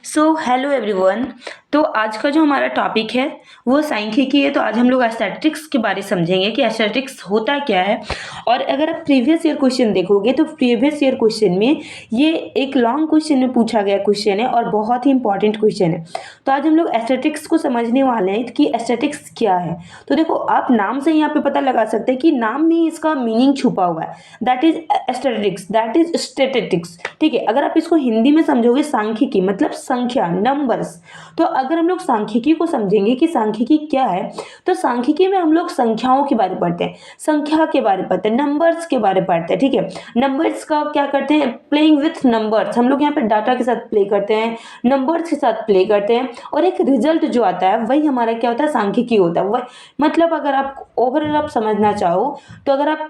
So hello everyone. तो आज का जो हमारा टॉपिक है वो सांख्यिकी है। तो आज हम लोग एस्थेटिक्स के बारे में समझेंगे कि एस्थेटिक्स होता क्या है। और अगर आप प्रीवियस ईयर क्वेश्चन देखोगे तो प्रीवियस ईयर क्वेश्चन में ये एक लॉन्ग क्वेश्चन में पूछा गया क्वेश्चन है और बहुत ही इंपॉर्टेंट क्वेश्चन है। तो आज हम लोग एस्थेटिक्स को समझने वाले हैं कि एस्थेटिक्स क्या है। तो देखो, आप नाम से यहाँ पे पता लगा सकते हैं कि नाम में इसका मीनिंग छुपा हुआ है। That is aesthetics, that is statistics. ठीक है, अगर आप इसको हिंदी में समझोगे, सांख्यिकी मतलब संख्या, नंबर्स। तो अगर हम लोग सांख्यिकी को समझेंगे कि सांख्यिकी क्या है, तो सांख्यिकी में हम लोग संख्याओं के बारे में पढ़ते हैं, संख्या के बारे में पढ़ते हैं, नंबर्स के बारे में पढ़ते हैं। ठीक है, नंबर्स का क्या करते हैं, प्लेइंग विथ नंबर्स। हम लोग यहाँ पे डाटा के साथ प्ले करते हैं, नंबर्स के साथ प्ले करते हैं, और एक रिजल्ट जो आता है वही हमारा क्या होता है, सांख्यिकी होता है। वह मतलब अगर आप ओवरऑल आप समझना चाहो, तो अगर आप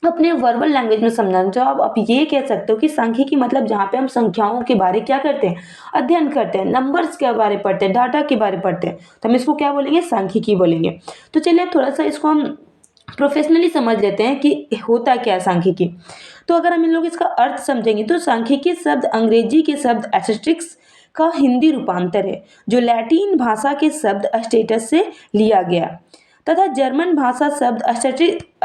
अपने वर्बल लैंग्वेज में समझना चाहो, आप ये कह सकते हो कि सांख्यिकी मतलब जहाँ पे हम संख्याओं के बारे क्या करते हैं, अध्ययन करते हैं, नंबर्स के बारे पढ़ते हैं, डाटा के बारे पढ़ते हैं, तो हम इसको क्या बोलेंगे, सांख्यिकी बोलेंगे। तो चलिए थोड़ा सा इसको हम प्रोफेशनली समझ लेते हैं कि होता क्या है सांख्यिकी। तो अगर हम इन लोग इसका अर्थ समझेंगे तो सांख्यिकी शब्द अंग्रेजी के शब्द एस्थेटिक्स का हिंदी रूपांतर है, जो लैटिन भाषा के शब्द स्टेटस से लिया गया तथा जर्मन भाषा शब्द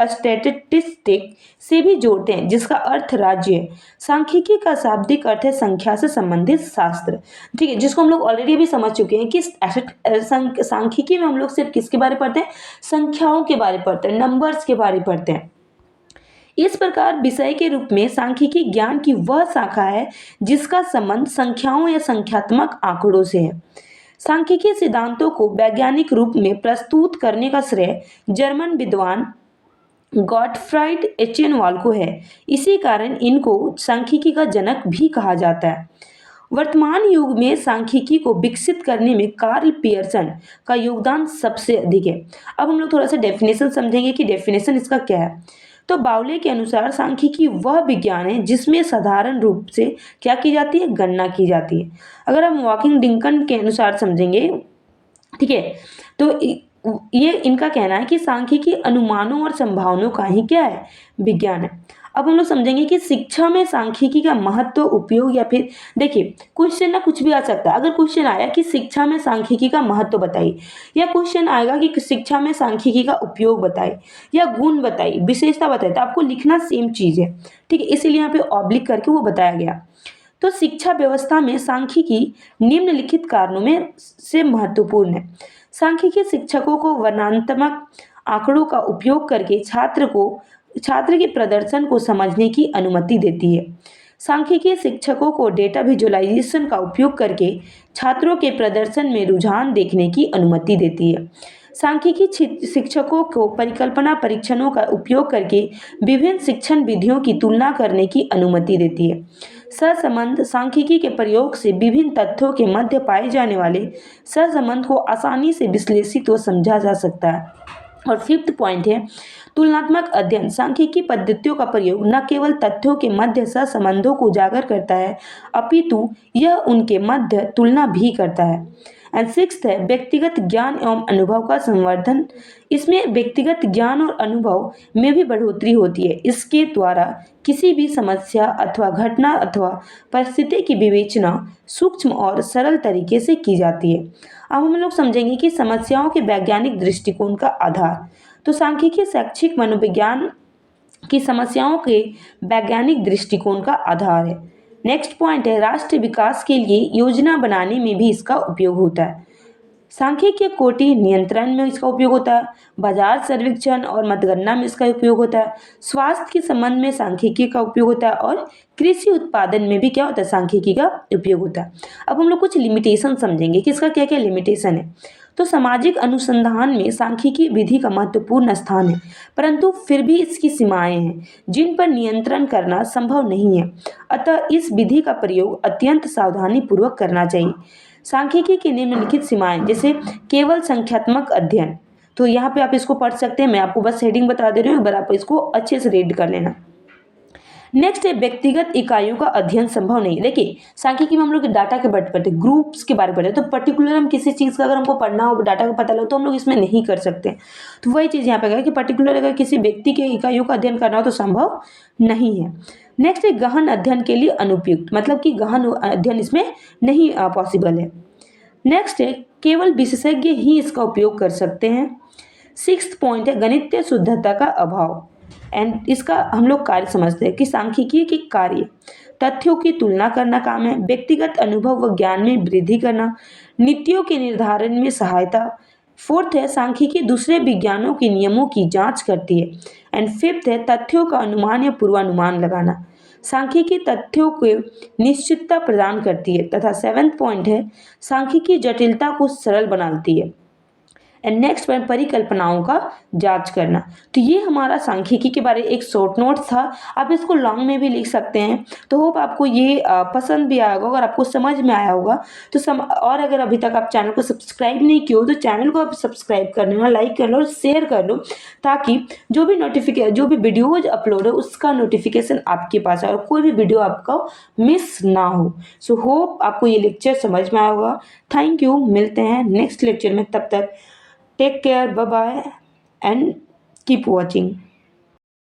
स्टैटिस्टिक से भी जोड़ते हैं, जिसका अर्थ राज्य है। सांख्यिकी का शाब्दिक अर्थ है संख्या से संबंधित शास्त्र। ठीक है, जिसको हम लोग ऑलरेडी भी समझ चुके हैं कि सांख्यिकी में हम लोग सिर्फ किसके बारे पढ़ते हैं, संख्याओं के बारे पढ़ते हैं, नंबर्स के बारे पढ़ते हैं। इस प्रकार विषय के रूप में सांख्यिकी ज्ञान की वह शाखा है जिसका संबंध संख्याओं या संख्यात्मक आंकड़ों से है। सांख्यिकी सिद्धांतों को वैज्ञानिक रूप में प्रस्तुत करने का श्रेय जर्मन विद्वान गॉटफ्राइड एचेनवॉल को है। इसी कारण इनको सांख्यिकी का जनक भी कहा जाता है। वर्तमान युग में सांख्यिकी को विकसित करने में कार्ल पियर्सन का योगदान सबसे अधिक है। अब हम लोग थोड़ा सा डेफिनेशन समझेंगे कि डेफिनेशन इसका क्या है। तो बाउले के अनुसार सांख्यिकी वह विज्ञान है जिसमें साधारण रूप से क्या की जाती है, गणना की जाती है। अगर हम वॉकिंग डिंकन के अनुसार समझेंगे, ठीक है, तो ये इनका कहना है कि सांख्यिकी अनुमानों और संभावनाओं का ही क्या है, विज्ञान है। अब हम लोग समझेंगे कि शिक्षा में सांख्यिकी का महत्व, उपयोग, या फिर देखिए क्वेश्चन ना कुछ भी आ सकता है। अगर क्वेश्चन आया कि शिक्षा में सांख्यिकी का महत्व बताइए, या क्वेश्चन आएगा कि शिक्षा में सांख्यिकी का उपयोग बताइए, या गुण बताइए, विशेषता बताइए, तो आपको लिखना सेम चीज है। ठीक है, इसीलिए यहाँ पे ऑब्लिक करके वो बताया गया। तो शिक्षा व्यवस्था में सांख्यिकी निम्नलिखित कारणों में से महत्वपूर्ण है। सांख्यिकी शिक्षकों को वर्णनात्मक आंकड़ों का उपयोग करके छात्र के प्रदर्शन को समझने की अनुमति देती है। सांख्यिकी शिक्षकों को डेटा विजुअलाइजेशन का उपयोग करके छात्रों के प्रदर्शन में रुझान देखने की अनुमति देती है। सांख्यिकी शिक्षकों को परिकल्पना परीक्षणों का उपयोग करके विभिन्न शिक्षण विधियों की तुलना करने की अनुमति देती है। सहसंबंध सांख्यिकी के प्रयोग से विभिन्न तथ्यों के मध्य पाए जाने वाले सहसंबंध को आसानी से विश्लेषित व समझा जा सकता है। और फिफ्थ पॉइंट है तुलनात्मक अध्ययन। सांख्यिकी पद्धतियों का प्रयोग न केवल तथ्यों के मध्य सहसंबंधों को उजागर करता है, अपितु यह उनके मध्य तुलना भी करता है। एंड सिक्स्थ है व्यक्तिगत ज्ञान एवं अनुभव का संवर्धन। इसमें व्यक्तिगत ज्ञान और अनुभव में भी बढ़ोतरी होती है। इसके द्वारा किसी भी समस्या अथवा घटना अथवा परिस्थिति की विवेचना सूक्ष्म और सरल तरीके से की जाती है। अब हम लोग समझेंगे कि समस्याओं के वैज्ञानिक दृष्टिकोण का आधार। तो सांख्यिकी शैक्षिक मनोविज्ञान की समस्याओं के वैज्ञानिक दृष्टिकोण का आधार है। नेक्स्ट पॉइंट है राष्ट्र विकास के लिए योजना बनाने में भी इसका उपयोग होता है। सांख्यिकी कोटि नियंत्रण में इसका उपयोग होता है। बाजार सर्वेक्षण और मतगणना में इसका उपयोग होता है। स्वास्थ्य के संबंध में सांख्यिकी का उपयोग होता है, और कृषि उत्पादन में भी क्या होता है, सांख्यिकी का उपयोग होता है। अब हम लोग कुछ लिमिटेशन समझेंगे कि इसका क्या क्या लिमिटेशन है। तो सामाजिक अनुसंधान में सांख्यिकी विधि का महत्वपूर्ण स्थान है, परंतु फिर भी इसकी सीमाएं हैं जिन पर नियंत्रण करना संभव नहीं है। अतः इस विधि का प्रयोग अत्यंत सावधानी पूर्वक करना चाहिए। सांख्यिकी की निम्नलिखित सीमाएं, जैसे केवल संख्यात्मक अध्ययन। तो यहाँ पे आप इसको पढ़ सकते हैं, मैं आपको बस हेडिंग बता दे रही हूँ, आप इसको अच्छे से रीड कर लेना। नेक्स्ट है व्यक्तिगत इकाइयों का अध्ययन संभव नहीं। देखिए सांख्यिकी में हम लोग डाटा के बारे पढ़ते हैं, ग्रुप्स के बारे पढ़ते हैं, तो पर्टिकुलर हम किसी चीज़ का अगर हमको पढ़ना हो, डाटा का पता लगे, तो हम लोग इसमें नहीं कर सकते। तो वही चीज़ यहाँ पे है कि पर्टिकुलर अगर किसी व्यक्ति के इकाइयों का अध्ययन करना हो तो संभव नहीं है। नेक्स्ट है गहन अध्ययन के लिए अनुपयुक्त, मतलब कि गहन अध्ययन इसमें नहीं पॉसिबल है। नेक्स्ट है केवल विशेषज्ञ ही इसका उपयोग कर सकते हैं। सिक्स्थ पॉइंट है गणितीय शुद्धता का अभाव। एंड इसका हम लोग कार्य समझते हैं कि सांख्यिकी के कार्य तथ्यों की तुलना करना काम है, व्यक्तिगत अनुभव व ज्ञान में वृद्धि करना, नीतियों के निर्धारण में सहायता। फोर्थ है सांख्यिकी दूसरे विज्ञानों के नियमों की जांच करती है। एंड फिफ्थ है तथ्यों का अनुमान या पूर्वानुमान लगाना। सांख्यिकी तथ्यों को निश्चितता प्रदान करती है। तथा सेवेंथ पॉइंट है सांख्यिकी जटिलता को सरल बनाती है। एंड नेक्स्ट पॉइंट परिकल्पनाओं का जांच करना। तो ये हमारा सांख्यिकी के बारे एक शॉर्ट नोट था। आप इसको लॉन्ग में भी लिख सकते हैं। तो होप आपको ये पसंद भी आया होगा और आपको समझ में आया होगा। तो और अगर अभी तक आप चैनल को सब्सक्राइब नहीं किया हो तो चैनल को आप सब्सक्राइब कर लेना, लाइक कर लो और शेयर कर लो, ताकि जो भी वीडियोज अपलोड हो उसका नोटिफिकेशन आपके पास आए और कोई भी वीडियो आपको मिस ना हो। सो होप आपको ये लेक्चर समझ में आया होगा। थैंक यू, मिलते हैं नेक्स्ट लेक्चर में, तब तक take care, bye bye, and keep watching.